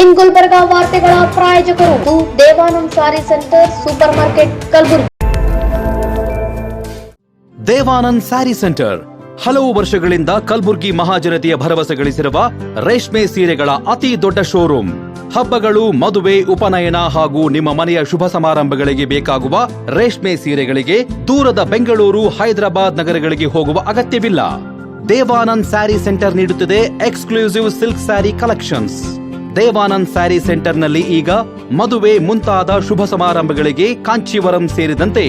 ಇನ್ ಗುಲ್ಬರ್ಗಾ ವಾರ್ತೆಗಳ ಪ್ರಾಯೋಜಕರು Devanand sari centre super market Kalaburagi. Devanand sari centre ಹಲವು ವರ್ಷಗಳಿಂದ ಕಲಬುರಗಿ ಮಹಾಜನತೆಯ ಭರವಸೆ ಗಳಿಸಿರುವ ರೇಷ್ಮೆ ಸೀರೆಗಳ ಅತಿ ದೊಡ್ಡ ಶೋರೂಮ್. ಹಬ್ಬಗಳು, ಮದುವೆ, ಉಪನಯನ ಹಾಗೂ ನಿಮ್ಮ ಮನೆಯ ಶುಭ ಸಮಾರಂಭಗಳಿಗೆ ಬೇಕಾಗುವ ರೇಷ್ಮೆ ಸೀರೆಗಳಿಗೆ ದೂರದ ಬೆಂಗಳೂರು, ಹೈದರಾಬಾದ್ ನಗರಗಳಿಗೆ ಹೋಗುವ ಅಗತ್ಯವಿಲ್ಲ. ದೇವಾನಂದ್ ಸ್ಯಾರಿ ಸೆಂಟರ್ ನೀಡುತ್ತಿದೆ exclusive silk sari collections. Devanand sari ಸೆಂಟರ್ನಲ್ಲಿ ಈಗ ಮದುವೆ ಮುಂತಾದ ಶುಭ ಸಮಾರಂಭಗಳಿಗೆ ಕಾಂಚೀವರಂ ಸೇರಿದಂತೆ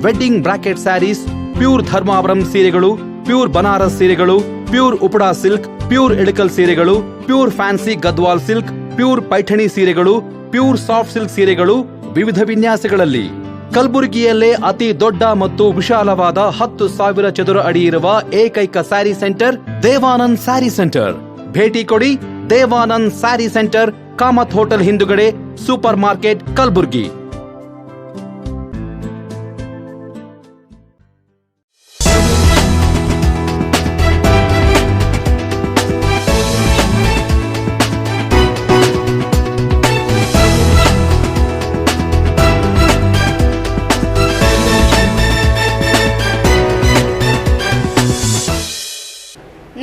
wedding bracket saris, pure Dharmavaram ಸೀರೆಗಳು, ಪ್ಯೂರ್ ಬನಾರಸ್ ಸೀರೆಗಳು, pure Uppada silk, pure Ilkal ಸೀರೆಗಳು, pure fancy Gadwal silk, pure Paithani ಸೀರೆಗಳು, ಪ್ಯೂರ್ ಸಾಫ್ಟ್ ಸಿಲ್ಕ್ ಸೀರೆಗಳು ವಿವಿಧ ವಿನ್ಯಾಸಗಳಲ್ಲಿ. ಕಲಬುರಗಿಯಲ್ಲೇ ಅತಿ ದೊಡ್ಡ ಮತ್ತು ವಿಶಾಲವಾದ 10,000 ಚದುರ ಅಡಿ ಇರುವ ಏಕೈಕ ಸ್ಯಾರಿ ಸೆಂಟರ್ ದೇವಾನಂದ್ ಸ್ಯಾರಿ ಸೆಂಟರ್. ಭೇಟಿ ಕೊಡಿ. ದೇವಾನಂದ್ ಸ್ಯಾರಿ ಸೆಂಟರ್, ಕಾಮತ್ ಹೋಟೆಲ್ ಹಿಂದುಗಡೆ, ಸೂಪರ್ ಮಾರ್ಕೆಟ್, ಕಲಬುರಗಿ.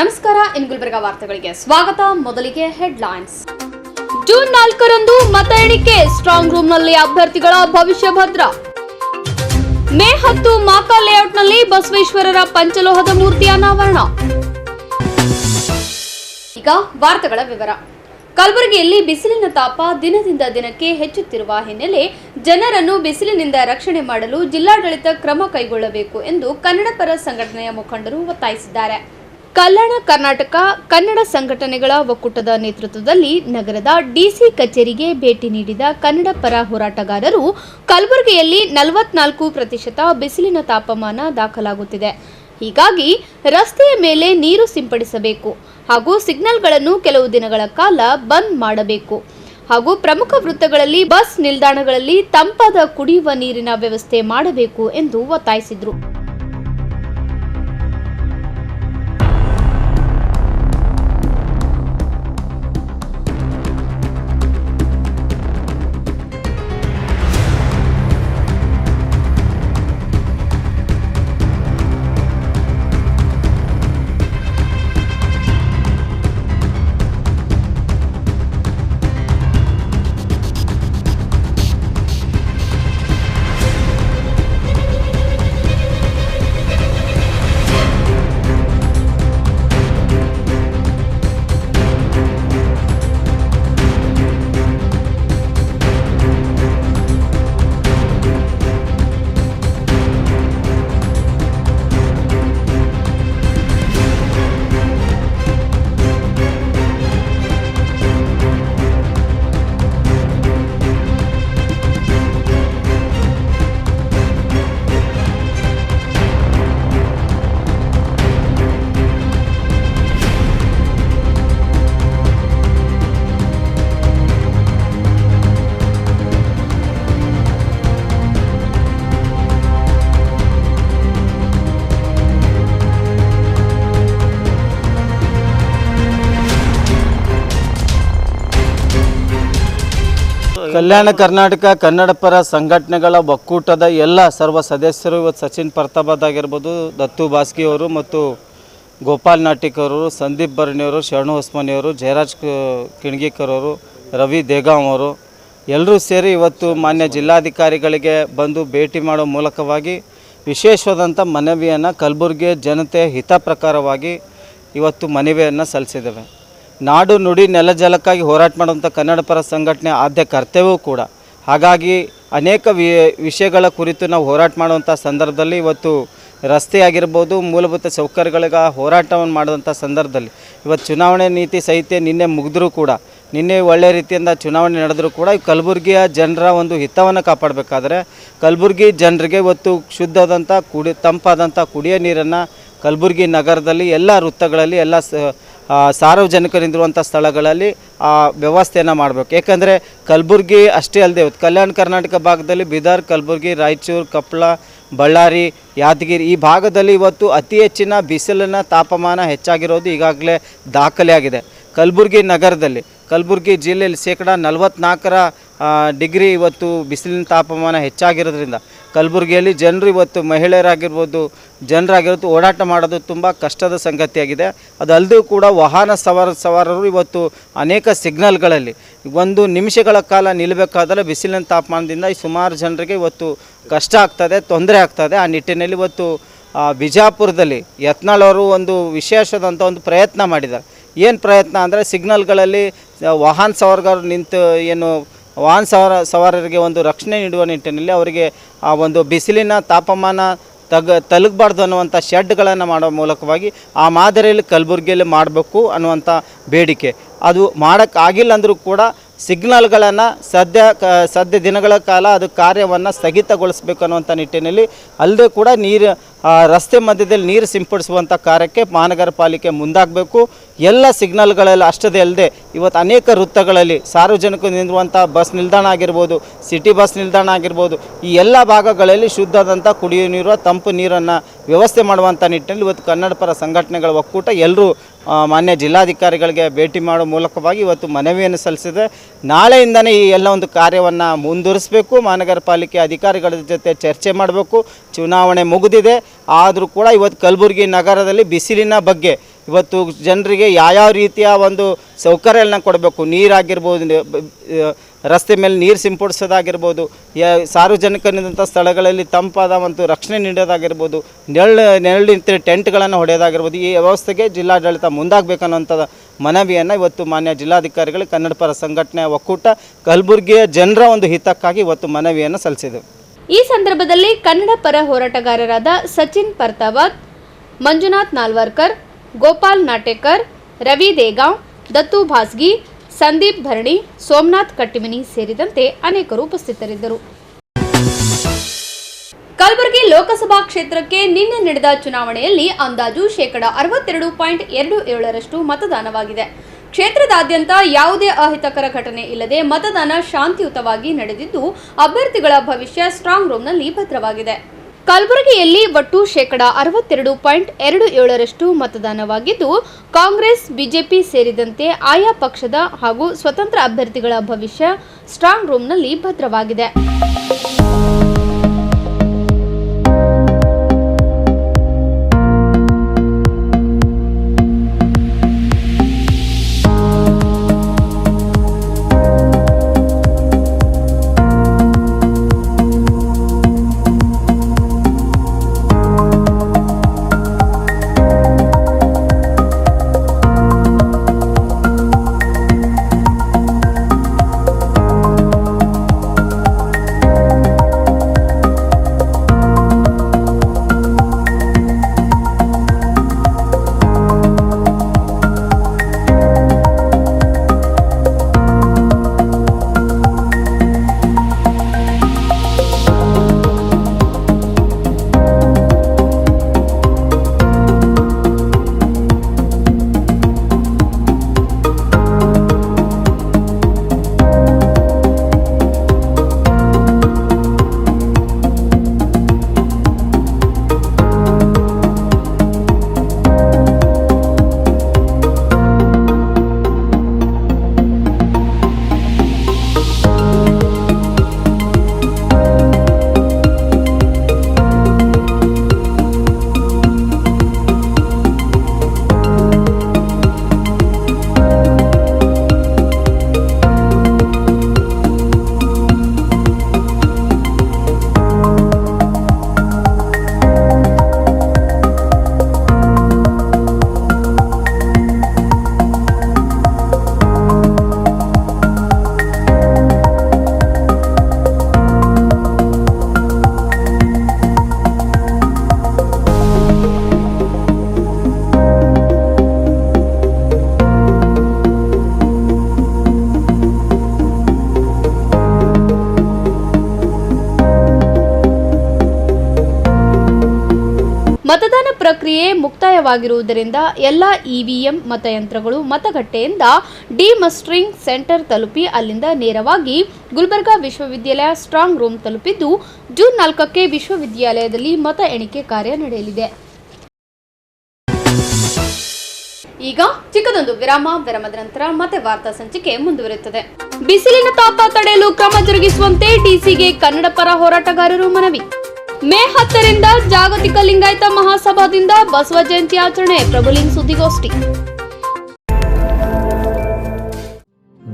ನಮಸ್ಕಾರ. ಇನ್ ಗುಲ್ಬರ್ಗಾ ವಾರ್ತೆಗಳಿಗೆ ಸ್ವಾಗತ. ಮೊದಲಿಗೆ ಹೆಡ್ಲೈನ್ಸ್. ಜೂನ್ 4ರಂದು ಮತ ಎಣಿಕೆ. ಸ್ಟ್ರಾಂಗ್ ರೂಮ್ನಲ್ಲಿ ಅಭ್ಯರ್ಥಿಗಳ ಭವಿಷ್ಯ ಭದ್ರ. ಮೇ 10 ಮಾಕಾ ಲೇಔಟ್ನಲ್ಲಿ ಬಸವೇಶ್ವರರ ಪಂಚಲೋಹದ ಮೂರ್ತಿ ಅನಾವರಣ. ಈಗ ವಾರ್ತೆಗಳ ವಿವರ. ಕಲಬುರಗಿಯಲ್ಲಿ ಬಿಸಿಲಿನ ತಾಪ ದಿನದಿಂದ ದಿನಕ್ಕೆ ಹೆಚ್ಚುತ್ತಿರುವ ಹಿನ್ನೆಲೆ ಜನರನ್ನು ಬಿಸಿಲಿನಿಂದ ರಕ್ಷಣೆ ಮಾಡಲು ಜಿಲ್ಲಾಡಳಿತ ಕ್ರಮ ಕೈಗೊಳ್ಳಬೇಕು ಎಂದು ಕನ್ನಡಪರ ಸಂಘಟನೆಯ ಮುಖಂಡರು ಒತ್ತಾಯಿಸಿದ್ದಾರೆ. ಕಲ್ಯಾಣ ಕರ್ನಾಟಕ ಕನ್ನಡ ಸಂಘಟನೆಗಳ ಒಕ್ಕೂಟದ ನೇತೃತ್ವದಲ್ಲಿ ನಗರದ ಡಿಸಿ ಕಚೇರಿಗೆ ಭೇಟಿ ನೀಡಿದ ಕನ್ನಡ ಪರ ಹೋರಾಟಗಾರರು ಕಲಬುರಗಿಯಲ್ಲಿ 44% ಬಿಸಿಲಿನ ತಾಪಮಾನ ದಾಖಲಾಗುತ್ತಿದೆ. ಹೀಗಾಗಿ ರಸ್ತೆಯ ಮೇಲೆ ನೀರು ಸಿಂಪಡಿಸಬೇಕು ಹಾಗೂ ಸಿಗ್ನಲ್ಗಳನ್ನು ಕೆಲವು ದಿನಗಳ ಕಾಲ ಬಂದ್ ಮಾಡಬೇಕು ಹಾಗೂ ಪ್ರಮುಖ ವೃತ್ತಗಳಲ್ಲಿ, ಬಸ್ ನಿಲ್ದಾಣಗಳಲ್ಲಿ ತಂಪಾದ ಕುಡಿಯುವ ನೀರಿನ ವ್ಯವಸ್ಥೆ ಮಾಡಬೇಕು ಎಂದು ಒತ್ತಾಯಿಸಿದರು. ಕಲ್ಯಾಣ ಕರ್ನಾಟಕ ಕನ್ನಡ ಪರ ಸಂಘಟನೆಗಳ ಒಕ್ಕೂಟದ ಎಲ್ಲ ಸರ್ವ ಸದಸ್ಯರು ಇವತ್ತು ಸಚಿನ್ ಪರ್ತಾಬಾದ್ ಆಗಿರ್ಬೋದು, ದತ್ತು ಬಾಸ್ಕಿ ಅವರು ಮತ್ತು ಗೋಪಾಲ್ ನಾಟಿಕ್ ಅವರು, ಸಂದೀಪ್ ಬರ್ಣಿಯವರು, ಶರಣು ಹೊಸ್ಮನಿಯವರು, ಜಯರಾಜ್ ಕಿಣ್ಗಿಕರ್ ಅವರು, ರವಿ ದೇಗಾಂವ್ ಅವರು ಎಲ್ಲರೂ ಸೇರಿ ಇವತ್ತು ಮಾನ್ಯ ಜಿಲ್ಲಾಧಿಕಾರಿಗಳಿಗೆ ಬಂದು ಭೇಟಿ ಮಾಡೋ ಮೂಲಕವಾಗಿ ವಿಶೇಷವಾದಂಥ ಮನವಿಯನ್ನು ಕಲಬುರಗಿಯ ಜನತೆಯ ಹಿತ ಪ್ರಕಾರವಾಗಿ ಇವತ್ತು ಮನವಿಯನ್ನು ಸಲ್ಲಿಸಿದ್ದೇವೆ. ನಾಡು ನುಡಿ ನೆಲ ಜಲಕ್ಕಾಗಿ ಹೋರಾಟ ಮಾಡುವಂಥ ಕನ್ನಡ ಪರ ಸಂಘಟನೆ ಆದ್ಯ ಕರ್ತವ್ಯವೂ ಕೂಡ. ಹಾಗಾಗಿ ಅನೇಕ ವಿಷಯಗಳ ಕುರಿತು ನಾವು ಹೋರಾಟ ಮಾಡುವಂಥ ಸಂದರ್ಭದಲ್ಲಿ ಇವತ್ತು ರಸ್ತೆ ಆಗಿರ್ಬೋದು, ಮೂಲಭೂತ ಸೌಕರ್ಯಗಳಿಗೆ ಹೋರಾಟವನ್ನು ಮಾಡುವಂಥ ಸಂದರ್ಭದಲ್ಲಿ ಇವತ್ತು ಚುನಾವಣೆ ನೀತಿ ಸಹಿತ ನಿನ್ನೆ ಮುಗಿದ್ರೂ ಕೂಡ, ನಿನ್ನೆ ಒಳ್ಳೆಯ ರೀತಿಯಿಂದ ಚುನಾವಣೆ ನಡೆದರೂ ಕೂಡ ಕಲಬುರಗಿಯ ಜನರ ಒಂದು ಹಿತವನ್ನು ಕಾಪಾಡಬೇಕಾದ್ರೆ ಕಲಬುರಗಿ ಜನರಿಗೆ ಇವತ್ತು ಶುದ್ಧವಾದಂಥ ತಂಪಾದಂಥ ಕುಡಿಯೋ ನೀರನ್ನು ಕಲಬುರಗಿ ನಗರದಲ್ಲಿ ಎಲ್ಲ ವೃತ್ತಗಳಲ್ಲಿ, ಎಲ್ಲ ಸಾರ್ವಜನಿಕರಿರುವಂಥ ಸ್ಥಳಗಳಲ್ಲಿ ಆ ವ್ಯವಸ್ಥೆಯನ್ನು ಮಾಡಬೇಕು. ಏಕೆಂದರೆ ಕಲಬುರಗಿ ಅಷ್ಟೇ ಅಲ್ಲದೆ ಕಲ್ಯಾಣ ಕರ್ನಾಟಕ ಭಾಗದಲ್ಲಿ ಬೀದರ್, ಕಲಬುರಗಿ, ರಾಯಚೂರು, ಕೊಪ್ಪಳ, ಬಳ್ಳಾರಿ, ಯಾದಗಿರಿ ಈ ಭಾಗದಲ್ಲಿ ಇವತ್ತು ಅತಿ ಹೆಚ್ಚಿನ ಬಿಸಿಲಿನ ತಾಪಮಾನ ಹೆಚ್ಚಾಗಿರೋದು ಈಗಾಗಲೇ ದಾಖಲೆ ಆಗಿದೆ. ಕಲಬುರಗಿ ನಗರದಲ್ಲಿ ಕಲಬುರಗಿ ಜಿಲ್ಲೆಯಲ್ಲಿ ಶೇಕಡ 44 ಡಿಗ್ರಿ ಇವತ್ತು ಬಿಸಿಲಿನ ತಾಪಮಾನ ಹೆಚ್ಚಾಗಿರೋದ್ರಿಂದ ಕಲಬುರಗಿಯಲ್ಲಿ ಜನರು ಇವತ್ತು ಮಹಿಳೆಯರಾಗಿರ್ಬೋದು ಜನರಾಗಿರ್ಬೋದು ಓಡಾಟ ಮಾಡೋದು ತುಂಬ ಕಷ್ಟದ ಸಂಗತಿಯಾಗಿದೆ. ಅದಲ್ಲದೆ ಕೂಡ ವಾಹನ ಸವಾರರು ಇವತ್ತು ಅನೇಕ ಸಿಗ್ನಲ್ಗಳಲ್ಲಿ 1 ನಿಮಿಷಗಳ ಕಾಲ ನಿಲ್ಲಬೇಕಾದರೆ ಬಿಸಿಲಿನ ತಾಪಮಾನದಿಂದ ಸುಮಾರು ಜನರಿಗೆ ಇವತ್ತು ಕಷ್ಟ ಆಗ್ತದೆ, ತೊಂದರೆ ಆಗ್ತದೆ. ಆ ನಿಟ್ಟಿನಲ್ಲಿ ಇವತ್ತು ಬಿಜಾಪುರದಲ್ಲಿ ಯತ್ನಾಳ್ ಅವರು ಒಂದು ವಿಶೇಷವಾದಂಥ ಒಂದು ಪ್ರಯತ್ನ ಮಾಡಿದ್ದಾರೆ. ಏನು ಪ್ರಯತ್ನ ಅಂದರೆ ಸಿಗ್ನಲ್ಗಳಲ್ಲಿ ವಾಹನ ಸವಾರರು ನಿಂತು ಏನು ವಾಹನ ಸವಾರರಿಗೆ ಒಂದು ರಕ್ಷಣೆ ನೀಡುವ ನಿಟ್ಟಿನಲ್ಲಿ ಅವರಿಗೆ ಆ ಒಂದು ಬಿಸಿಲಿನ ತಾಪಮಾನ ತಲುಗಬಾರ್ದು ಅನ್ನುವಂಥ ಶೆಡ್ಗಳನ್ನು ಮಾಡೋ ಮೂಲಕವಾಗಿ ಆ ಮಾದರಿಯಲ್ಲಿ ಕಲಬುರಗಿಯಲ್ಲಿ ಮಾಡಬೇಕು ಅನ್ನುವಂಥ ಬೇಡಿಕೆ. ಅದು ಮಾಡೋಕ್ಕಾಗಿಲ್ಲ ಅಂದರೂ ಕೂಡ ಸಿಗ್ನಲ್ಗಳನ್ನು ಸದ್ಯ ದಿನಗಳ ಕಾಲ ಅದು ಕಾರ್ಯವನ್ನು ಸ್ಥಗಿತಗೊಳಿಸಬೇಕು ಅನ್ನುವಂಥ ನಿಟ್ಟಿನಲ್ಲಿ ಅಲ್ಲದೆ ಕೂಡ ರಸ್ತೆ ಮಧ್ಯದಲ್ಲಿ ನೀರು ಸಿಂಪಡಿಸುವಂಥ ಕಾರ್ಯಕ್ಕೆ ಮಹಾನಗರ ಪಾಲಿಕೆ ಮುಂದಾಗಬೇಕು. ಎಲ್ಲ ಸಿಗ್ನಲ್ಗಳಲ್ಲಿ ಅಷ್ಟೇ ಅಲ್ಲದೆ ಇವತ್ತು ಅನೇಕ ವೃತ್ತಗಳಲ್ಲಿ ಸಾರ್ವಜನಿಕರು ನಿಲ್ಲುವಂಥ ಬಸ್ ನಿಲ್ದಾಣ ಆಗಿರ್ಬೋದು, ಸಿಟಿ ಬಸ್ ನಿಲ್ದಾಣ ಆಗಿರ್ಬೋದು, ಈ ಎಲ್ಲ ಭಾಗಗಳಲ್ಲಿ ಶುದ್ಧವಾದಂಥ ಕುಡಿಯುವ ನೀರು, ತಂಪು ನೀರನ್ನು ವ್ಯವಸ್ಥೆ ಮಾಡುವಂಥ ನಿಟ್ಟಿನಲ್ಲಿ ಇವತ್ತು ಕನ್ನಡಪರ ಸಂಘಟನೆಗಳ ಒಕ್ಕೂಟ ಎಲ್ಲರೂ ಮಾನ್ಯ ಜಿಲ್ಲಾಧಿಕಾರಿಗಳಿಗೆ ಭೇಟಿ ಮಾಡೋ ಮೂಲಕವಾಗಿ ಇವತ್ತು ಮನವಿಯನ್ನು ಸಲ್ಲಿಸಿದೆ. ನಾಳೆಯಿಂದನೇ ಈ ಎಲ್ಲ ಒಂದು ಕಾರ್ಯವನ್ನು ಮುಂದುವರಿಸಬೇಕು. ಮಹಾನಗರ ಪಾಲಿಕೆ ಅಧಿಕಾರಿಗಳ ಜೊತೆ ಚರ್ಚೆ ಮಾಡಬೇಕು. ಚುನಾವಣೆ ಮುಗಿದಿದೆ, ಆದರೂ ಕೂಡ ಇವತ್ತು ಕಲಬುರಗಿ ನಗರದಲ್ಲಿ ಬಿಸಿಲಿನ ಬಗ್ಗೆ ಇವತ್ತು ಜನರಿಗೆ ಯಾವ ರೀತಿಯ ಒಂದು ಸೌಕರ್ಯಗಳನ್ನ ಕೊಡಬೇಕು, ನೀರಾಗಿರ್ಬೋದು, ರಸ್ತೆ ಮೇಲೆ ನೀರು ಸಿಂಪಡಿಸೋದಾಗಿರ್ಬೋದು, ಸಾರ್ವಜನಿಕರಿದ್ದಂಥ ಸ್ಥಳಗಳಲ್ಲಿ ತಂಪಾದ ಒಂದು ರಕ್ಷಣೆ ನೀಡೋದಾಗಿರ್ಬೋದು, ನೆರಳಿನ ಟೆಂಟ್ಗಳನ್ನು ಹೊಡೆಯೋದಾಗಿರ್ಬೋದು, ಈ ವ್ಯವಸ್ಥೆಗೆ ಜಿಲ್ಲಾಡಳಿತ ಮುಂದಾಗಬೇಕನ್ನುವಂಥ ಮನವಿಯನ್ನು ಇವತ್ತು ಮಾನ್ಯ ಜಿಲ್ಲಾಧಿಕಾರಿಗಳು ಕನ್ನಡಪರ ಸಂಘಟನೆ ಒಕ್ಕೂಟ ಕಲಬುರಗಿಯ ಜನರ ಒಂದು ಹಿತಕ್ಕಾಗಿ ಇವತ್ತು ಮನವಿಯನ್ನು ಸಲ್ಲಿಸಿದೆವು. ಈ ಸಂದರ್ಭದಲ್ಲಿ ಕನ್ನಡ ಪರ ಹೋರಾಟಗಾರರಾದ ಸಚಿನ್ ಪರ್ತಾವತ್, ಮಂಜುನಾಥ್ ನಾಲ್ವರ್ಕರ್, ಗೋಪಾಲ್ ನಾಟೇಕರ್, ರವಿ ದೇಗಾಂವ್, ದತ್ತು ಭಾಸ್ಗಿ, ಸಂದೀಪ್ ಭರಣಿ, ಸೋಮನಾಥ್ ಕಟ್ಟಿಮನಿ ಸೇರಿದಂತೆ ಅನೇಕರು ಉಪಸ್ಥಿತರಿದ್ದರು. ಕಲಬುರಗಿ ಲೋಕಸಭಾ ಕ್ಷೇತ್ರಕ್ಕೆ ನಿನ್ನೆ ನಡೆದ ಚುನಾವಣೆಯಲ್ಲಿ ಅಂದಾಜು 62.27% ಮತದಾನವಾಗಿದೆ. ಕ್ಷೇತ್ರದಾದ್ಯಂತ ಯಾವುದೇ ಅಹಿತಕರ ಘಟನೆ ಇಲ್ಲದೆ ಮತದಾನ ಶಾಂತಿಯುತವಾಗಿ ನಡೆದಿದ್ದು ಅಭ್ಯರ್ಥಿಗಳ ಭವಿಷ್ಯ ಸ್ಟ್ರಾಂಗ್ ರೂಮ್ನಲ್ಲಿ ಭದ್ರವಾಗಿದೆ. ಕಲಬುರಗಿಯಲ್ಲಿ ಒಟ್ಟು 62.27% ಮತದಾನವಾಗಿದ್ದು ಕಾಂಗ್ರೆಸ್, ಬಿಜೆಪಿ ಸೇರಿದಂತೆ ಆಯಾ ಪಕ್ಷದ ಹಾಗೂ ಸ್ವತಂತ್ರ ಅಭ್ಯರ್ಥಿಗಳ ಭವಿಷ್ಯ ಸ್ಟ್ರಾಂಗ್ ರೂಮ್ನಲ್ಲಿ ಭದ್ರವಾಗಿದೆ. ಮತದಾನ ಪ್ರಕ್ರಿಯೆ ಮುಕ್ತಾಯವಾಗಿರುವುದರಿಂದ ಎಲ್ಲ ಇವಿಎಂ ಮತಯಂತ್ರಗಳು ಮತಗಟ್ಟೆಯಿಂದ ಡಿಮಸ್ಟರಿಂಗ್ ಸೆಂಟರ್ ತಲುಪಿ ಅಲ್ಲಿಂದ ನೇರವಾಗಿ ಗುಲ್ಬರ್ಗಾ ವಿಶ್ವವಿದ್ಯಾಲಯ ಸ್ಟ್ರಾಂಗ್ ರೂಮ್ ತಲುಪಿದ್ದು ಜೂನ್ 4ಕ್ಕೆ ವಿಶ್ವವಿದ್ಯಾಲಯದಲ್ಲಿ ಮತ ಎಣಿಕೆ ಕಾರ್ಯ ನಡೆಯಲಿದೆ. ಈಗ ಚಿಕ್ಕದೊಂದು ವಿರಾಮದ ನಂತರ ಮತ್ತೆ ವಾರ್ತಾ ಸಂಚಿಕೆ ಮುಂದುವರಿಯುತ್ತದೆ. ಬಿಸಿಲಿನ ತಾಪ ತಡೆಯಲು ಕ್ರಮ ಜರುಗಿಸುವಂತೆ ಡಿಸಿಗೆ ಕನ್ನಡ ಪರ ಹೋರಾಟಗಾರರು ಮನವಿ. ಮೇ 10ರಿಂದ ಜಾಗತಿಕ ಲಿಂಗಾಯತ ಮಹಾಸಭಾದಿಂದ ಬಸವ ಜಯಂತಿ ಆಚರಣೆ. ಪ್ರಭುಲಿಂಗ್ ಸುದ್ದಿಗೋಷ್ಠಿ.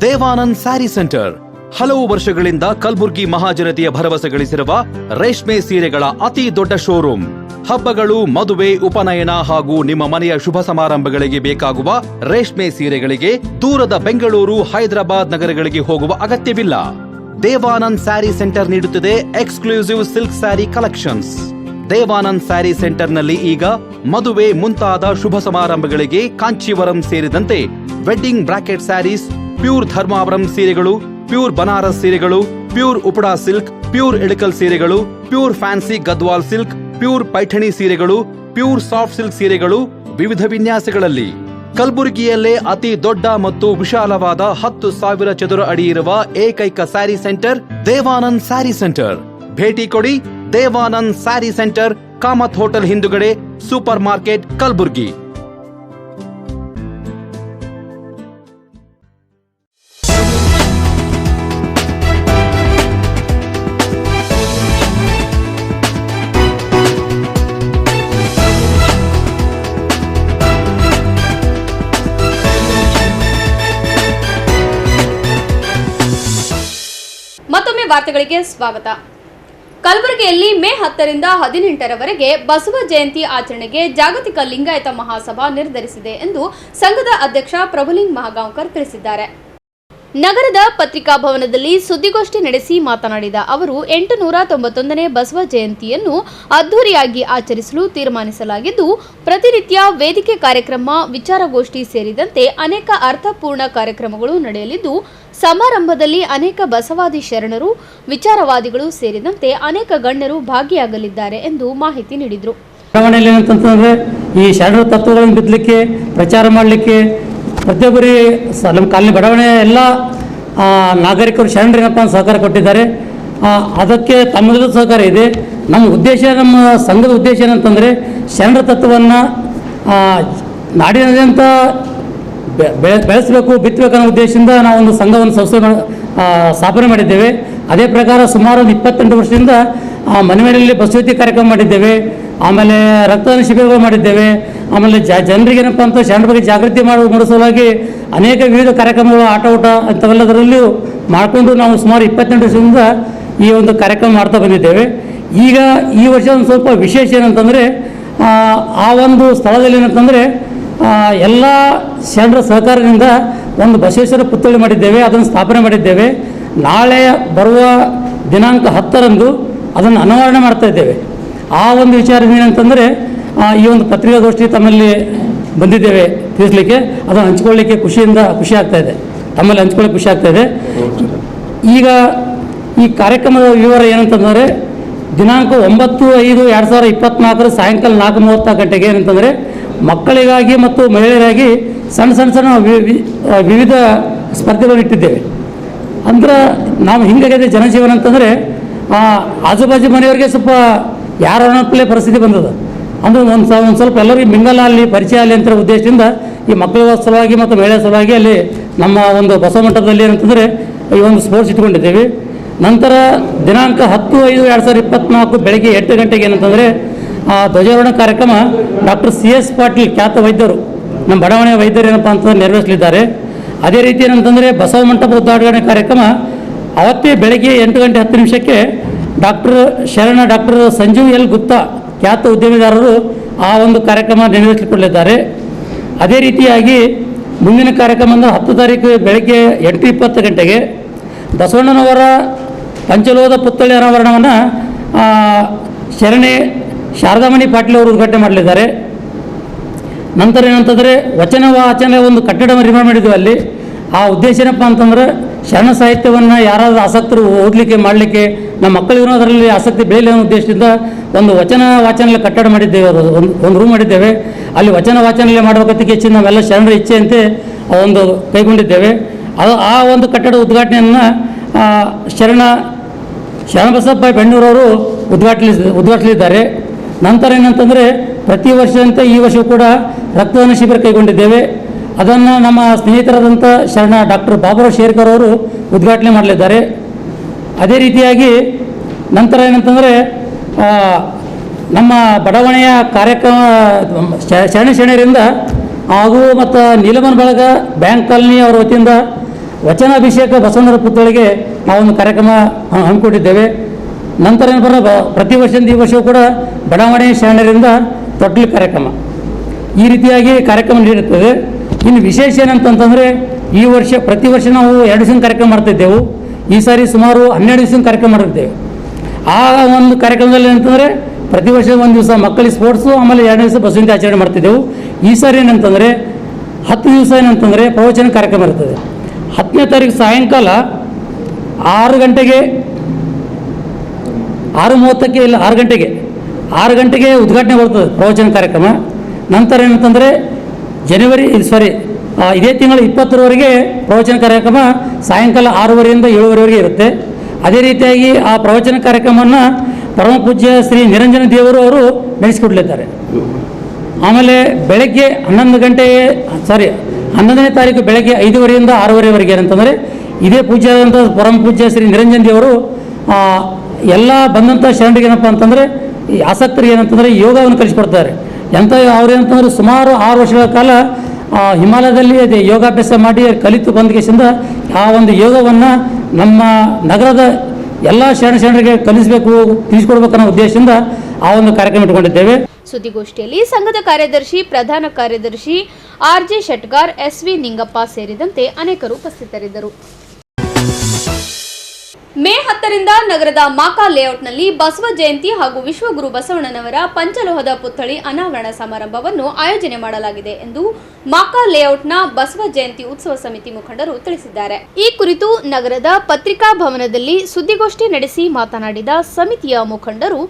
ದೇವಾನಂದ್ ಸ್ಯಾರಿ ಸೆಂಟರ್ ಹಲವು ವರ್ಷಗಳಿಂದ ಕಲಬುರ್ಗಿ ಮಹಾಜನತೆಯ ಭರವಸೆ ಗಳಿಸಿರುವ ರೇಷ್ಮೆ ಸೀರೆಗಳ ಅತಿ ದೊಡ್ಡ ಶೋರೂಮ್. ಹಬ್ಬಗಳು, ಮದುವೆ, ಉಪನಯನ ಹಾಗೂ ನಿಮ್ಮ ಮನೆಯ ಶುಭ ಸಮಾರಂಭಗಳಿಗೆ ಬೇಕಾಗುವ ರೇಷ್ಮೆ ಸೀರೆಗಳಿಗೆ ದೂರದ ಬೆಂಗಳೂರು, ಹೈದರಾಬಾದ್ ನಗರಗಳಿಗೆ ಹೋಗುವ ಅಗತ್ಯವಿಲ್ಲ. ದೇವಾನಂದ್ ಸ್ಯಾರಿ ಸೆಂಟರ್ ನೀಡುತ್ತಿದೆ exclusive silk sari collections. Devanand sari ಸೆಂಟರ್ನಲ್ಲಿ ಈಗ ಮದುವೆ ಮುಂತಾದ ಶುಭ ಸಮಾರಂಭಗಳಿಗೆ ಕಾಂಚೀವರಂ ಸೇರಿದಂತೆ wedding bracket saris, pure Dharmavaram ಸೀರೆಗಳು, ಪ್ಯೂರ್ ಬನಾರಸ್ ಸೀರೆಗಳು, pure Uppada silk, pure Ilkal ಸೀರೆಗಳು, pure fancy Gadwal silk, pure Paithani ಸೀರೆಗಳು, ಪ್ಯೂರ್ ಸಾಫ್ಟ್ ಸಿಲ್ಕ್ ಸೀರೆಗಳು ವಿವಿಧ ವಿನ್ಯಾಸಗಳಲ್ಲಿ. ಕಲಬುರಗಿಯಲ್ಲೇ ಅತಿ ದೊಡ್ಡ ಮತ್ತು ವಿಶಾಲವಾದ 10,000 ಚದುರ ಅಡಿ ಇರುವ ಏಕೈಕ ಸ್ಯಾರಿ ಸೆಂಟರ್ ದೇವಾನಂದ್ ಸ್ಯಾರಿ ಸೆಂಟರ್. ಭೇಟಿ ಕೊಡಿ. ದೇವಾನಂದ್ ಸ್ಯಾರಿ ಸೆಂಟರ್, ಕಾಮತ್ ಹೋಟೆಲ್ ಹಿಂದುಗಡೆ, ಸೂಪರ್ ಮಾರ್ಕೆಟ್, ಕಲಬುರ್ಗಿ. ಮತ್ತೊಮ್ಮೆ ವಾರ್ತೆಗಳಿಗೆ ಸ್ವಾಗತ. ಕಲಬುರಗಿಯಲ್ಲಿ ಮೇ 10ರಿಂದ 18ರವರೆಗೆ ಬಸವ ಜಯಂತಿ ಆಚರಣೆಗೆ ಜಾಗತಿಕ ಲಿಂಗಾಯತ ಮಹಾಸಭಾ ನಿರ್ಧರಿಸಿದೆ ಎಂದು ಸಂಘದ ಅಧ್ಯಕ್ಷ ಪ್ರಭುಲಿಂಗ್ ಮಹಾಗಾಂವ್ಕರ್ ತಿಳಿಸಿದ್ದಾರೆ. ನಗರದ ಪತ್ರಿಕಾ ಭವನದಲ್ಲಿ ಸುದ್ದಿಗೋಷ್ಠಿ ನಡೆಸಿ ಮಾತನಾಡಿದ ಅವರು 891ನೇ ಬಸವ ಜಯಂತಿಯನ್ನು ಅದ್ದೂರಿಯಾಗಿ ಆಚರಿಸಲು ತೀರ್ಮಾನಿಸಲಾಗಿದ್ದು, ಪ್ರತಿನಿತ್ಯ ವೇದಿಕೆ ಕಾರ್ಯಕ್ರಮ, ವಿಚಾರಗೋಷ್ಠಿ ಸೇರಿದಂತೆ ಅನೇಕ ಅರ್ಥಪೂರ್ಣ ಕಾರ್ಯಕ್ರಮಗಳು ನಡೆಯಲಿದ್ದು, ಸಮಾರಂಭದಲ್ಲಿ ಅನೇಕ ಬಸವಾದಿ ಶರಣರು, ವಿಚಾರವಾದಿಗಳು ಸೇರಿದಂತೆ ಅನೇಕ ಗಣ್ಯರು ಭಾಗಿಯಾಗಲಿದ್ದಾರೆ ಎಂದು ಮಾಹಿತಿ ನೀಡಿದರು. ಬಡಾವಣೆಯಲ್ಲಿ ಏನಂತಂದ್ರೆ ಈ ಶರಣರ ತತ್ವಗಳನ್ನು ಬಿದ್ದಲಿಕ್ಕೆ, ಪ್ರಚಾರ ಮಾಡಲಿಕ್ಕೆ ಪ್ರತಿಯೊಬ್ಬರಿಗೆ ನಮ್ಮ ಕಾಲನಿ ಬಡಾವಣೆಯ ಎಲ್ಲ ನಾಗರಿಕರು ಶರಣರಿಗಪ್ಪ ಸಹಕಾರ ಕೊಟ್ಟಿದ್ದಾರೆ. ಅದಕ್ಕೆ ತಮ್ಮದಲ್ಲೂ ಸಹಕಾರ ಇದೆ. ನಮ್ಮ ಉದ್ದೇಶ, ನಮ್ಮ ಸಂಘದ ಉದ್ದೇಶ ಏನಂತಂದರೆ ಶರಣರ ತತ್ವವನ್ನು ನಾಡಿನಾದ್ಯಂತ ಬೆಳೆಸಬೇಕು, ಬಿತ್ತಬೇಕನ್ನೋ ಉದ್ದೇಶದಿಂದ ನಾವೊಂದು ಸಂಘವನ್ನು ಸ್ಥಾಪನೆ ಮಾಡಿದ್ದೇವೆ. ಅದೇ ಪ್ರಕಾರ ಸುಮಾರು 28 ವರ್ಷದಿಂದ ಮನೆ ಮನೆಯಲ್ಲಿ ಬಸವತಿ ಕಾರ್ಯಕ್ರಮ ಮಾಡಿದ್ದೇವೆ. ಆಮೇಲೆ ರಕ್ತದಾನ ಶಿಬಿರಗಳು ಮಾಡಿದ್ದೇವೆ. ಆಮೇಲೆ ಜನರಿಗೆ ಏನಪ್ಪ ಅಂತ ಶರಣರ ಬಗ್ಗೆ ಜಾಗೃತಿ ಮೂಡಿಸಲುವಾಗಿ ಅನೇಕ ವಿವಿಧ ಕಾರ್ಯಕ್ರಮಗಳು, ಆಟ ಅಂಥವೆಲ್ಲದರಲ್ಲಿಯೂ ಮಾಡಿಕೊಂಡು ನಾವು ಸುಮಾರು 28 ವರ್ಷದಿಂದ ಈ ಒಂದು ಕಾರ್ಯಕ್ರಮ ಮಾಡ್ತಾ ಬಂದಿದ್ದೇವೆ. ಈಗ ಈ ವರ್ಷ ಒಂದು ಸ್ವಲ್ಪ ವಿಶೇಷ ಏನಂತಂದರೆ ಆ ಒಂದು ಸ್ಥಳದಲ್ಲಿ ಏನಂತಂದರೆ ಎಲ್ಲ ಶರಣರ ಸಹಕಾರದಿಂದ ಒಂದು ಬಸವೇಶ್ವರ ಪುತ್ಥಳಿ ಮಾಡಿದ್ದೇವೆ, ಅದನ್ನು ಸ್ಥಾಪನೆ ಮಾಡಿದ್ದೇವೆ. ನಾಳೆ ಬರುವ ದಿನಾಂಕ 10ರಂದು ಅದನ್ನು ಅನಾವರಣ ಮಾಡ್ತಾ ಇದ್ದೇವೆ. ಆ ಒಂದು ವಿಚಾರ ಏನಂತಂದರೆ ಈ ಒಂದು ಪತ್ರಿಕಾಗೋಷ್ಠಿ ತಮ್ಮಲ್ಲಿ ಬಂದಿದ್ದೇವೆ ತಿಳಿಸ್ಲಿಕ್ಕೆ, ಅದನ್ನು ಹಂಚ್ಕೊಳ್ಳಿಕ್ಕೆ ಖುಷಿ ಆಗ್ತಾ ಇದೆ, ತಮ್ಮಲ್ಲಿ ಹಂಚ್ಕೊಳ್ಳಿಕ್ಕೆ ಖುಷಿ ಆಗ್ತಾ ಇದೆ. ಈಗ ಈ ಕಾರ್ಯಕ್ರಮದ ವಿವರ ಏನಂತಂದರೆ ದಿನಾಂಕ 9/5/2024 ಸಾಯಂಕಾಲ 4:30 ಗಂಟೆಗೆ ಏನಂತಂದರೆ ಮಕ್ಕಳಿಗಾಗಿ ಮತ್ತು ಮಹಿಳೆಯರಾಗಿ ಸಣ್ಣ ವಿವಿಧ ಸ್ಪರ್ಧೆಗಳು ಇಟ್ಟಿದ್ದೇವೆ. ಅಂದ್ರೆ ನಾವು ಹಿಂಗಾಗಿದೆ ಜನಜೀವನ ಅಂತಂದರೆ ಆಜುಬಾಜು ಮನೆಯವರಿಗೆ ಸ್ವಲ್ಪ ಯಾರ ಅನ್ನೋಪ್ಲೇ ಪರಿಸ್ಥಿತಿ ಬಂದದ. ಅಂದ್ರೆ ಒಂದು ಸ್ವಲ್ಪ ಎಲ್ಲರಿಗೂ ಮಿಂಗಲ ಅಲ್ಲಿ ಪರಿಚಯ ಅಲ್ಲಿ ಅಂತ ಉದ್ದೇಶದಿಂದ ಈ ಮಕ್ಕಳ ಸಲುವಾಗಿ ಮತ್ತು ಮಹಿಳೆಯರ ಸಲುವಾಗಿ ಅಲ್ಲಿ ನಮ್ಮ ಒಂದು ಬಸವ ಮಂಟಪದಲ್ಲಿ ಏನಂತಂದರೆ ಈ ಒಂದು ಸ್ಪೋರ್ಟ್ಸ್ ಇಟ್ಕೊಂಡಿದ್ದೇವೆ. ನಂತರ ದಿನಾಂಕ 10/5/2024 ಬೆಳಗ್ಗೆ 8 ಗಂಟೆಗೆ ಏನಂತಂದರೆ ಧ್ವಜಾರೋಹಣ ಕಾರ್ಯಕ್ರಮ ಡಾಕ್ಟರ್ CS ಪಾಟೀಲ್ ಖ್ಯಾತ ವೈದ್ಯರು, ನಮ್ಮ ಬಡಾವಣೆಯ ವೈದ್ಯರು ಏನಪ್ಪ ಅಂತಂದ್ರೆ ನೆರವೇರಿಸಲಿದ್ದಾರೆ. ಅದೇ ರೀತಿ ಏನಂತಂದರೆ ಬಸವ ಮಂಟಪ ಉದ್ಘಾಟನೆ ಕಾರ್ಯಕ್ರಮ ಅವತ್ತೇ ಬೆಳಗ್ಗೆ 8:10 ಡಾಕ್ಟರ್ ಸಂಜೀವ್ L ಗುಪ್ತಾ ಖ್ಯಾತ ಉದ್ಯಮಿದಾರರು ಆ ಒಂದು ಕಾರ್ಯಕ್ರಮ ನೆರವೇರಿಸಿಕೊಳ್ಳಲಿದ್ದಾರೆ. ಅದೇ ರೀತಿಯಾಗಿ ಮುಂದಿನ ಕಾರ್ಯಕ್ರಮ 10 ತಾರೀಕು ಬೆಳಗ್ಗೆ 8:20 ಗಂಟೆಗೆ ಬಸವಣ್ಣನವರ ಪಂಚಲೋಹದ ಪುತ್ಥಳಿ ಅನಾವರಣವನ್ನು ಶರಣೆ ಶಾರದಾಮಣಿ ಪಾಟೀಲ್ ಅವರು ಉದ್ಘಾಟನೆ ಮಾಡಲಿದ್ದಾರೆ. ನಂತರ ಏನಂತಂದರೆ ವಚನ ವಾಚನ ಒಂದು ಕಟ್ಟಡ ನಿರ್ಮಾಣ ಮಾಡಿದ್ವಿ ಅಲ್ಲಿ. ಆ ಉದ್ದೇಶ ಏನಪ್ಪ ಅಂತಂದ್ರೆ ಶರಣ ಸಾಹಿತ್ಯವನ್ನು ಯಾರಾದರೂ ಆಸಕ್ತರು ಓದಲಿಕ್ಕೆ ಮಾಡಲಿಕ್ಕೆ ನಮ್ಮ ಮಕ್ಕಳಿಗೂ ಅದರಲ್ಲಿ ಆಸಕ್ತಿ ಬೆಳೆಯಲಿ ಅನ್ನೋ ಉದ್ದೇಶದಿಂದ ಒಂದು ವಚನ ವಾಚನ ಕಟ್ಟಡ ಮಾಡಿದ್ದೇವೆ. ಒಂದು ರೂಮ್ ಮಾಡಿದ್ದೇವೆ. ಅಲ್ಲಿ ವಚನ ವಾಚನ ಮಾಡಬೇಕಂತ ಹೆಚ್ಚಿನ ನಾವೆಲ್ಲ ಶರಣರ ಇಚ್ಛೆಯಂತೆ ಒಂದು ಕೈಗೊಂಡಿದ್ದೇವೆ. ಆ ಒಂದು ಕಟ್ಟಡ ಉದ್ಘಾಟನೆಯನ್ನು ಶರಣಬಸಪ್ಪ ಬೆಣ್ಣೂರವರು ಉದ್ಘಾಟಿಸಲಿದ್ದಾರೆ. ನಂತರ ಏನಂತಂದರೆ ಪ್ರತಿ ವರ್ಷದಂತೆ ಈ ವರ್ಷವೂ ಕೂಡ ರಕ್ತದಾನ ಶಿಬಿರ ಕೈಗೊಂಡಿದ್ದೇವೆ. ಅದನ್ನು ನಮ್ಮ ಸ್ನೇಹಿತರಾದಂಥ ಶರಣ ಡಾಕ್ಟರ್ ಬಾಬುರಾವ್ ಶೇರ್ಕರ್ ಅವರು ಉದ್ಘಾಟನೆ ಮಾಡಲಿದ್ದಾರೆ. ಅದೇ ರೀತಿಯಾಗಿ ನಂತರ ಏನಂತಂದರೆ ನಮ್ಮ ಬಡಾವಣೆಯ ಕಾರ್ಯಕ್ರಮ ಶರಣರಿಂದ ಹಾಗೂ ಮತ್ತು ನೀಲಮನ್ ಬಳಗ ಬ್ಯಾಂಕ್ ಕಾಲನಿ ಅವರ ವತಿಯಿಂದ ವಚನಾಭಿಷೇಕ ಬಸವಣ್ಣರ ಪುತ್ಥಳಿಗೆ ನಾವೊಂದು ಕಾರ್ಯಕ್ರಮ ಹಮ್ಮಿಕೊಂಡಿದ್ದೇವೆ. ನಂತರ ಏನಪ್ಪ ಪ್ರತಿ ವರ್ಷದಿಂದ ಈ ವರ್ಷವೂ ಕೂಡ ಬಡಾವಣೆ ಶರಣರಿಂದ ತೊಟ್ಲು ಕಾರ್ಯಕ್ರಮ ಈ ರೀತಿಯಾಗಿ ಕಾರ್ಯಕ್ರಮ ನೀಡುತ್ತದೆ. ಇನ್ನು ವಿಶೇಷ ಏನಂತಂದರೆ ಈ ವರ್ಷ ಪ್ರತಿ ವರ್ಷ ನಾವು 2 ದಿವಸ ಕಾರ್ಯಕ್ರಮ ಮಾಡ್ತಿದ್ದೆವು. ಈ ಸಾರಿ ಸುಮಾರು 12 ದಿವಸ ಕಾರ್ಯಕ್ರಮ ಮಾಡಿದ್ದೇವೆ. ಆ ಒಂದು ಕಾರ್ಯಕ್ರಮದಲ್ಲಿ ಏನಂತಂದರೆ ಪ್ರತಿ ವರ್ಷ ಒಂದು ದಿವಸ ಮಕ್ಕಳಿಗೆ ಸ್ಪೋರ್ಟ್ಸು, ಆಮೇಲೆ 2 ದಿವಸ ಬಸವಜಯಂತಿ ಆಚರಣೆ ಮಾಡ್ತಿದ್ದೆವು. ಈ ಸಾರಿ ಏನಂತಂದರೆ 10 ದಿವಸ ಏನಂತಂದರೆ ಪ್ರವಚನ ಕಾರ್ಯಕ್ರಮ ಇರ್ತದೆ. 10ನೇ ತಾರೀಕು ಸಾಯಂಕಾಲ 6 ಗಂಟೆಗೆ 6:30ಕ್ಕೆ ಇಲ್ಲ 6 ಗಂಟೆಗೆ ಉದ್ಘಾಟನೆ ಬರ್ತದೆ ಪ್ರವಚನ ಕಾರ್ಯಕ್ರಮ. ನಂತರ ಏನಂತಂದರೆ ಇದೇ ತಿಂಗಳ 20ರವರೆಗೆ ಪ್ರವಚನ ಕಾರ್ಯಕ್ರಮ ಸಾಯಂಕಾಲ 6:30ರಿಂದ 7:30ವರೆಗೆ ಇರುತ್ತೆ. ಅದೇ ರೀತಿಯಾಗಿ ಆ ಪ್ರವಚನ ಕಾರ್ಯಕ್ರಮವನ್ನು ಪರಮ ಪೂಜ್ಯ ಶ್ರೀ ನಿರಂಜನ ದೇವರು ಅವರು ನಡೆಸಿಕೊಡಲಿದ್ದಾರೆ. ಆಮೇಲೆ ಬೆಳಗ್ಗೆ 11ನೇ ತಾರೀಕು ಬೆಳಗ್ಗೆ 5:30ರಿಂದ 6:30ವರೆಗೆ ಏನಂತಂದರೆ ಇದೇ ಪೂಜ್ಯರಾದಂಥ ಪರಮ ಪೂಜ್ಯ ಶ್ರೀ ನಿರಂಜನ ದೇವರು ಎಲ್ಲ ಬಂದಂಥ ಶರಣರಿಗೆ ಏನಪ್ಪ ಅಂತಂದರೆ ಈ ಆಸಕ್ತರಿಗೆ ಏನಂತಂದರೆ ಯೋಗವನ್ನು ಕಲಿಸಿಕೊಡ್ತಾರೆ. ಅವ್ರೇನಂತಂದರೆ ಸುಮಾರು 6 ವರ್ಷಗಳ ಕಾಲ ಹಿಮಾಲಯದಲ್ಲಿ ಅದೇ ಯೋಗಾಭ್ಯಾಸ ಮಾಡಿ ಕಲಿತು ಬಂದ ಕೇಸಿಂದ ಆ ಒಂದು ಯೋಗವನ್ನು ನಮ್ಮ ನಗರದ ಎಲ್ಲ ಶರಣರಿಗೆ ಕಲಿಸಬೇಕು, ತಿಳಿಸ್ಕೊಡ್ಬೇಕನ್ನೋ ಉದ್ದೇಶದಿಂದ ಆ ಒಂದು ಕಾರ್ಯಕ್ರಮ ಇಟ್ಕೊಂಡಿದ್ದೇವೆ. ಸುದ್ದಿಗೋಷ್ಠಿಯಲ್ಲಿ ಸಂಘದ ಕಾರ್ಯದರ್ಶಿ, ಪ್ರಧಾನ ಕಾರ್ಯದರ್ಶಿ ಆರ್.ಜೆ. ಶೆಟ್ಗಾರ್, ಎಸ್.ವಿ. ನಿಂಗಪ್ಪ ಸೇರಿದಂತೆ ಅನೇಕರು ಉಪಸ್ಥಿತರಿದ್ದರು. ಮೇ 10ರಿಂದ ನಗರದ ಮಾಕಾ ಲೇಔಟ್ನಲ್ಲಿ ಬಸವ ಜಯಂತಿ ಹಾಗೂ ವಿಶ್ವಗುರು ಬಸವಣ್ಣನವರ ಪಂಚಲೋಹದ ಪುತ್ಥಳಿ ಅನಾವರಣ ಸಮಾರಂಭವನ್ನು ಆಯೋಜನೆ ಮಾಡಲಾಗಿದೆ ಎಂದು ಮಾಕಾ ಲೇಔಟ್ನ ಬಸವ ಜಯಂತಿ ಉತ್ಸವ ಸಮಿತಿ ಮುಖಂಡರು ತಿಳಿಸಿದ್ದಾರೆ. ಈ ಕುರಿತು ನಗರದ ಪತ್ರಿಕಾ ಭವನದಲ್ಲಿ ಸುದ್ದಿಗೋಷ್ಠಿ ನಡೆಸಿ ಮಾತನಾಡಿದ ಸಮಿತಿಯ ಮುಖಂಡರು,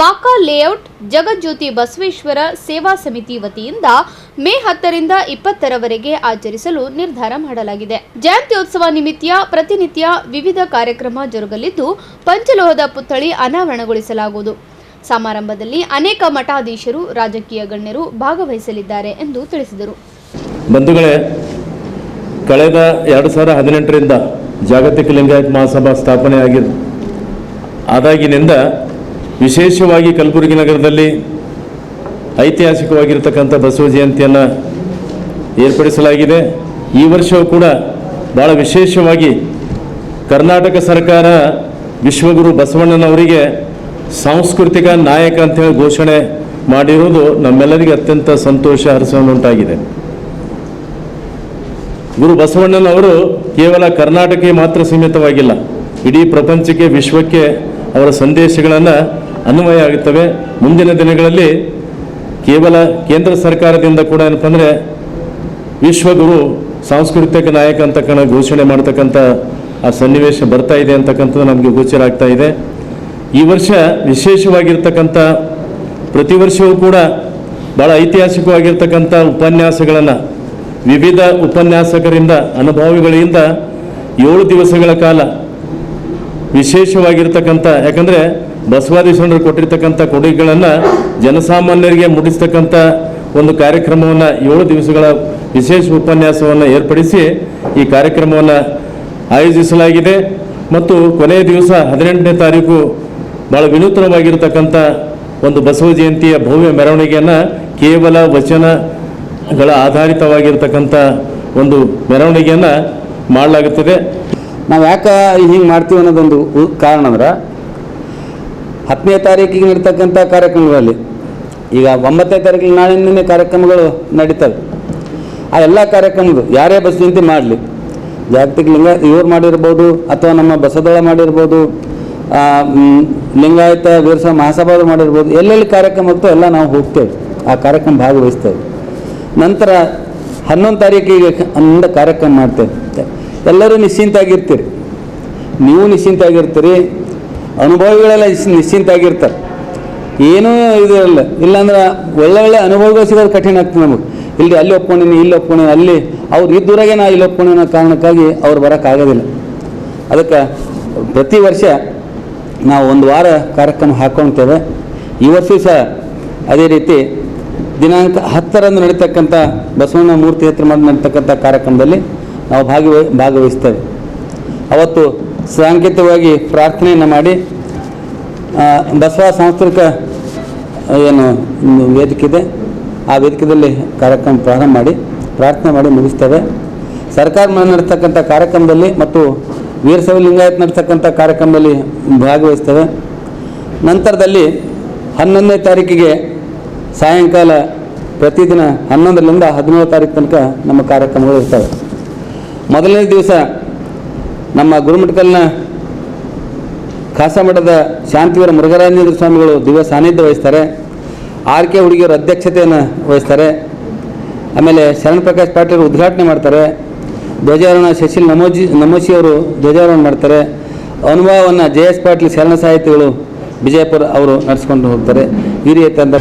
ಮಾಕಾ ಲೇಔಟ್ ಜಗಜ್ಯೋತಿ ಬಸವೇಶ್ವರ ಸೇವಾ ಸಮಿತಿ ವತಿಯಿಂದ ಮೇ 10ರಿಂದ 20ರವರೆಗೆ ಆಚರಿಸಲು ನಿರ್ಧಾರ ಮಾಡಲಾಗಿದೆ. ಜಯಂತ್ಯೋತ್ಸವ ನಿಮಿತ್ತ ಪ್ರತಿನಿತ್ಯ ವಿವಿಧ ಕಾರ್ಯಕ್ರಮ ಜರುಗಲಿದ್ದು ಪಂಚಲೋಹದ ಪುತ್ಥಳಿ ಅನಾವರಣಗೊಳಿಸಲಾಗುವುದು. ಸಮಾರಂಭದಲ್ಲಿ ಅನೇಕ ಮಠಾಧೀಶರು, ರಾಜಕೀಯ ಗಣ್ಯರು ಭಾಗವಹಿಸಲಿದ್ದಾರೆ ಎಂದು ತಿಳಿಸಿದರು. ಬಂಧುಗಳೇ, ಕಳೆದ 2018ರಿಂದ ಜಾಗತಿಕ ಲಿಂಗಾಯತ ಮಹಾಸಭಾ ಸ್ಥಾಪನೆ ಆದಾಗಿನಿಂದ ವಿಶೇಷವಾಗಿ ಕಲಬುರಗಿ ನಗರದಲ್ಲಿ ಐತಿಹಾಸಿಕವಾಗಿರ್ತಕ್ಕಂಥ ಬಸವ ಜಯಂತಿಯನ್ನು ಏರ್ಪಡಿಸಲಾಗಿದೆ. ಈ ವರ್ಷವೂ ಕೂಡ ಭಾಳ ವಿಶೇಷವಾಗಿ ಕರ್ನಾಟಕ ಸರ್ಕಾರ ವಿಶ್ವಗುರು ಬಸವಣ್ಣನವರಿಗೆ ಸಾಂಸ್ಕೃತಿಕ ನಾಯಕ ಅಂತೇಳಿ ಘೋಷಣೆ ಮಾಡಿರುವುದು ನಮ್ಮೆಲ್ಲರಿಗೆ ಅತ್ಯಂತ ಸಂತೋಷ, ಹರ್ಷವನ್ನುಂಟಾಗಿದೆ. ಗುರು ಬಸವಣ್ಣನವರು ಕೇವಲ ಕರ್ನಾಟಕಕ್ಕೆ ಮಾತ್ರ ಸೀಮಿತವಾಗಿಲ್ಲ, ಇಡೀ ಪ್ರಪಂಚಕ್ಕೆ, ವಿಶ್ವಕ್ಕೆ ಅವರ ಸಂದೇಶಗಳನ್ನು ಅನ್ವಯ ಆಗುತ್ತವೆ. ಮುಂದಿನ ದಿನಗಳಲ್ಲಿ ಕೇವಲ ಕೇಂದ್ರ ಸರ್ಕಾರದಿಂದ ಕೂಡ ಏನಪ್ಪ ಅಂದರೆ ವಿಶ್ವಗುರು ಸಾಂಸ್ಕೃತಿಕ ನಾಯಕ ಅಂತಕ್ಕಂಥ ಘೋಷಣೆ ಮಾಡ್ತಕ್ಕಂಥ ಆ ಸನ್ನಿವೇಶ ಬರ್ತಾ ಇದೆ ಅಂತಕ್ಕಂಥದ್ದು ನಮಗೆ ಗೋಚರ ಆಗ್ತಾ ಇದೆ. ಈ ವರ್ಷ ವಿಶೇಷವಾಗಿರ್ತಕ್ಕಂಥ ಪ್ರತಿ ವರ್ಷವೂ ಕೂಡ ಭಾಳ ಐತಿಹಾಸಿಕವಾಗಿರ್ತಕ್ಕಂಥ ಉಪನ್ಯಾಸಗಳನ್ನು ವಿವಿಧ ಉಪನ್ಯಾಸಕರಿಂದ, ಅನುಭವಿಗಳಿಂದ 7 ದಿವಸಗಳ ಕಾಲ ವಿಶೇಷವಾಗಿರ್ತಕ್ಕಂಥ, ಯಾಕಂದರೆ ಬಸವಾದೀಶ್ವರರು ಕೊಟ್ಟಿರ್ತಕ್ಕಂಥ ಕೊಡುಗೆಗಳನ್ನು ಜನಸಾಮಾನ್ಯರಿಗೆ ಮುಟ್ಟಿಸ್ತಕ್ಕಂಥ ಒಂದು ಕಾರ್ಯಕ್ರಮವನ್ನು 7 ದಿವಸಗಳ ವಿಶೇಷ ಉಪನ್ಯಾಸವನ್ನು ಏರ್ಪಡಿಸಿ ಈ ಕಾರ್ಯಕ್ರಮವನ್ನು ಆಯೋಜಿಸಲಾಗಿದೆ. ಮತ್ತು ಕೊನೆಯ ದಿವಸ 18ನೇ ತಾರೀಕು ಭಾಳ ವಿನೂತನವಾಗಿರ್ತಕ್ಕಂಥ ಒಂದು ಬಸವ ಜಯಂತಿಯ ಭವ್ಯ ಮೆರವಣಿಗೆಯನ್ನು ಕೇವಲ ವಚನಗಳ ಆಧಾರಿತವಾಗಿರ್ತಕ್ಕಂಥ ಒಂದು ಮೆರವಣಿಗೆಯನ್ನು ಮಾಡಲಾಗುತ್ತದೆ. ನಾವು ಯಾಕೆ ಹಿಂಗೆ ಮಾಡ್ತೀವಿ ಅನ್ನೋದೊಂದು ಕಾರಣ ಅಂದ್ರೆ 10ನೇ ತಾರೀಕಿಗೆ ನಡೀತಕ್ಕಂಥ ಕಾರ್ಯಕ್ರಮಗಳಲ್ಲಿ ಈಗ 9ನೇ ತಾರೀಕಿಗೆ ನಾಳಿನ ಕಾರ್ಯಕ್ರಮಗಳು ನಡೀತವೆ. ಆ ಎಲ್ಲ ಕಾರ್ಯಕ್ರಮಗಳು ಯಾರೇ ಬಸ್ ಜಯಂತಿ ಮಾಡಲಿ, ಜಾಗತಿಕ ಇವ್ರು ಮಾಡಿರ್ಬೋದು ಅಥವಾ ನಮ್ಮ ಬಸವದಳ ಮಾಡಿರ್ಬೋದು, ಲಿಂಗಾಯತ ವೀರಶೈವ ಮಹಾಸಭಾದ್ರು ಮಾಡಿರ್ಬೋದು, ಎಲ್ಲೆಲ್ಲಿ ಕಾರ್ಯಕ್ರಮ ಹೋಗ್ತೋ ಎಲ್ಲ ನಾವು ಹೋಗ್ತೇವೆ, ಆ ಕಾರ್ಯಕ್ರಮ ಭಾಗವಹಿಸ್ತೇವೆ. ನಂತರ 11 ತಾರೀಕಿಗೆ ಕಾರ್ಯಕ್ರಮ ಮಾಡ್ತೇವೆ. ಎಲ್ಲರೂ ನಿಶ್ಚಿಂತಾಗಿರ್ತೀರಿ, ನೀವು ನಿಶ್ಚಿಂತಾಗಿರ್ತೀರಿ, ಅನುಭವಿಗಳೆಲ್ಲ ನಿಶ್ಚಿಂತಾಗಿರ್ತಾರೆ, ಏನೂ ಇದು ಇಲ್ಲ. ಇಲ್ಲಾಂದ್ರೆ ಒಳ್ಳೊಳ್ಳೆ ಅನುಭವಗಳು ಸಿಗೋದು ಕಠಿಣ ಆಗ್ತದೆ ನಮಗೆ. ಇಲ್ಲಿ ಅಲ್ಲಿ ಒಪ್ಕೊಂಡಿನಿ, ಇಲ್ಲಿ ಒಪ್ಕೊಂಡಿನಿ, ಅಲ್ಲಿ ಅವ್ರು ಇದ್ದೂರಾಗೆ ನಾ ಇಲ್ಲಿ ಒಪ್ಕೊಂಡಿನ ಕಾರಣಕ್ಕಾಗಿ ಅವ್ರು ಬರೋಕ್ಕಾಗೋದಿಲ್ಲ. ಅದಕ್ಕೆ ಪ್ರತಿ ವರ್ಷ ನಾವು 1 ವಾರ ಕಾರ್ಯಕ್ರಮ ಹಾಕ್ಕೊಳ್ತೇವೆ. ಈ ವರ್ಷ ಸಹ ಅದೇ ರೀತಿ ದಿನಾಂಕ 10ರಂದು ನಡೀತಕ್ಕಂಥ ಬಸವಣ್ಣ ಮೂರ್ತಿ ಹತ್ರ ಮಾಡಿ ನಡೀತಕ್ಕಂಥ ಕಾರ್ಯಕ್ರಮದಲ್ಲಿ ನಾವು ಭಾಗವಹಿಸ್ತೇವೆ. ಅವತ್ತು ಸಾಂಕೇತಿಕವಾಗಿ ಪ್ರಾರ್ಥನೆಯನ್ನು ಮಾಡಿ ಬಸವ ಸಾಂಸ್ಕೃತಿಕ ಏನು ವೇದಿಕೆ ಇದೆ ಆ ವೇದಿಕೆಯಲ್ಲಿ ಕಾರ್ಯಕ್ರಮ ಪ್ರಾರಂಭ ಮಾಡಿ ಪ್ರಾರ್ಥನೆ ಮಾಡಿ ಮುಗಿಸ್ತೇವೆ. ಸರ್ಕಾರ ನಡೀತಕ್ಕಂಥ ಕಾರ್ಯಕ್ರಮದಲ್ಲಿ ಮತ್ತು ವೀರಶೈವ ಲಿಂಗಾಯತ್ ನಡೀತಕ್ಕಂಥ ಕಾರ್ಯಕ್ರಮದಲ್ಲಿ ಭಾಗವಹಿಸ್ತೇವೆ. ನಂತರದಲ್ಲಿ 11ನೇ ತಾರೀಕಿಗೆ ಸಾಯಂಕಾಲ ಪ್ರತಿದಿನ 11ರಿಂದ 17 ತಾರೀಕು ತನಕ ನಮ್ಮ ಕಾರ್ಯಕ್ರಮಗಳು ಇರ್ತವೆ. ಮೊದಲನೇ ದಿವಸ ನಮ್ಮ ಗುರುಮಠಕಲ್ನ ಕಾಸಮಠದ ಶಾಂತಿವೀರ ಮುರುಘರಾಜೇಂದ್ರ ಸ್ವಾಮಿಗಳು ದಿವ್ಯ ಸಾನ್ನಿಧ್ಯ ವಹಿಸ್ತಾರೆ. ಆರ್.ಕೆ. ಹುಡುಗಿಯವರು ಅಧ್ಯಕ್ಷತೆಯನ್ನು ವಹಿಸ್ತಾರೆ. ಆಮೇಲೆ ಶರಣ್ ಪ್ರಕಾಶ್ ಪಾಟೀಲ್ ಉದ್ಘಾಟನೆ ಮಾಡ್ತಾರೆ. ಧ್ವಜಾರೋಹಣ ಶಶಿಲ್ ನಮೋಶಿ ಅವರು ಧ್ವಜಾರೋಹಣ ಮಾಡ್ತಾರೆ. ಅನುಭವವನ್ನು ಜೆ.ಎಸ್. ಪಾಟೀಲ್ ಶರಣ ಸಾಹಿತಿಗಳು ವಿಜಯಪುರ ಅವರು ನಡೆಸಿಕೊಂಡು ಹೋಗ್ತಾರೆ. ಈ ರೀತಿಯಿಂದ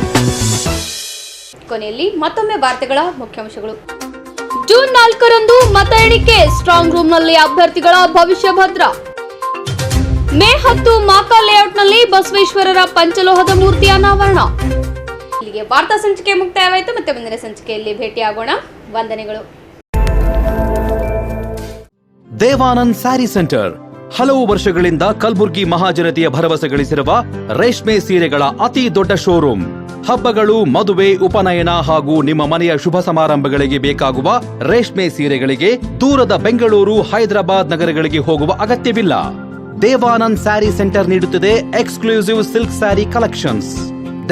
ಕೊನೆಯಲ್ಲಿ ಮತ್ತೊಮ್ಮೆ ವಾರ್ತೆಗಳ ಮುಖ್ಯಾಂಶಗಳು. ಜೂನ್ 4ರಂದು ಮತ ಎಣಿಕೆ, ಸ್ಟ್ರಾಂಗ್ ರೂಮ್ನಲ್ಲಿ ಅಭ್ಯರ್ಥಿಗಳ ಭವಿಷ್ಯ ಭದ್ರ. ಮೇ 10 ಮಾಕಾ ಲೇಔಟ್ನಲ್ಲಿ ಬಸವೇಶ್ವರರ ಪಂಚಲೋಹದ ಮೂರ್ತಿ ಅನಾವರಣ. ಇಲ್ಲಿಗೆ ವಾರ್ತಾ ಸಂಚಿಕೆ ಮುಕ್ತಾಯವಾಯಿತು. ಮತ್ತೆ ಮುಂದಿನ ಸಂಚಿಕೆಯಲ್ಲಿ ಭೇಟಿಯಾಗೋಣ. ವಂದನೆಗಳು. ದೇವಾನಂದ್ ಸ್ಯಾರಿ ಸೆಂಟರ್ ಹಲವು ವರ್ಷಗಳಿಂದ ಕಲಬುರ್ಗಿ ಮಹಾಜನತೆಯ ಭರವಸೆ ಗಳಿಸಿರುವ ರೇಷ್ಮೆ ಸೀರೆಗಳ ಅತಿ ದೊಡ್ಡ ಶೋರೂಮ್. ಹಬ್ಬಗಳು, ಮದುವೆ, ಉಪನಯನ ಹಾಗೂ ನಿಮ್ಮ ಮನೆಯ ಶುಭ ಸಮಾರಂಭಗಳಿಗೆ ಬೇಕಾಗುವ ರೇಷ್ಮೆ ಸೀರೆಗಳಿಗೆ ದೂರದ ಬೆಂಗಳೂರು, ಹೈದರಾಬಾದ್ ನಗರಗಳಿಗೆ ಹೋಗುವ ಅಗತ್ಯವಿಲ್ಲ. ದೇವಾನಂದ್ ಸ್ಯಾರಿ ಸೆಂಟರ್ ನೀಡುತ್ತಿದೆ exclusive silk sari collections.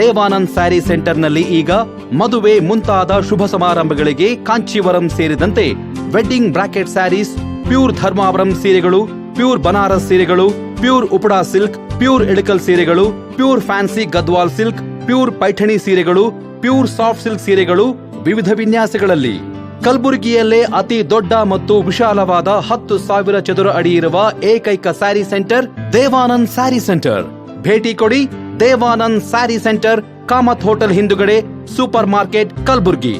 Devanand sari ಸೆಂಟರ್ನಲ್ಲಿ ಈಗ ಮದುವೆ ಮುಂತಾದ ಶುಭ ಸಮಾರಂಭಗಳಿಗೆ ಕಾಂಚೀವರಂ ಸೇರಿದಂತೆ wedding bracket saris, pure Dharmavaram ಸೀರೆಗಳು, ಪ್ಯೂರ್ ಬನಾರಸ್ ಸೀರೆಗಳು, pure Uppada silk, pure Ilkal ಸೀರೆಗಳು, pure fancy Gadwal silk, pure Paithani ಸೀರೆಗಳು, ಪ್ಯೂರ್ ಸಾಫ್ಟ್ ಸಿಲ್ಕ್ ಸೀರೆಗಳು ವಿವಿಧ ವಿನ್ಯಾಸಗಳಲ್ಲಿ. ಕಲಬುರಗಿಯಲ್ಲೇ ಅತಿ ದೊಡ್ಡ ಮತ್ತು ವಿಶಾಲವಾದ 10,000 ಚದುರ ಅಡಿ ಇರುವ ಏಕೈಕ ಸ್ಯಾರಿ ಸೆಂಟರ್ ದೇವಾನಂದ್ ಸ್ಯಾರಿ ಸೆಂಟರ್. ಭೇಟಿ ಕೊಡಿ. ದೇವಾನಂದ್ ಸ್ಯಾರಿ ಸೆಂಟರ್, ಕಾಮತ್ ಹೋಟೆಲ್ ಹಿಂದುಗಡೆ, ಸೂಪರ್ ಮಾರ್ಕೆಟ್, ಕಲಬುರ್ಗಿ.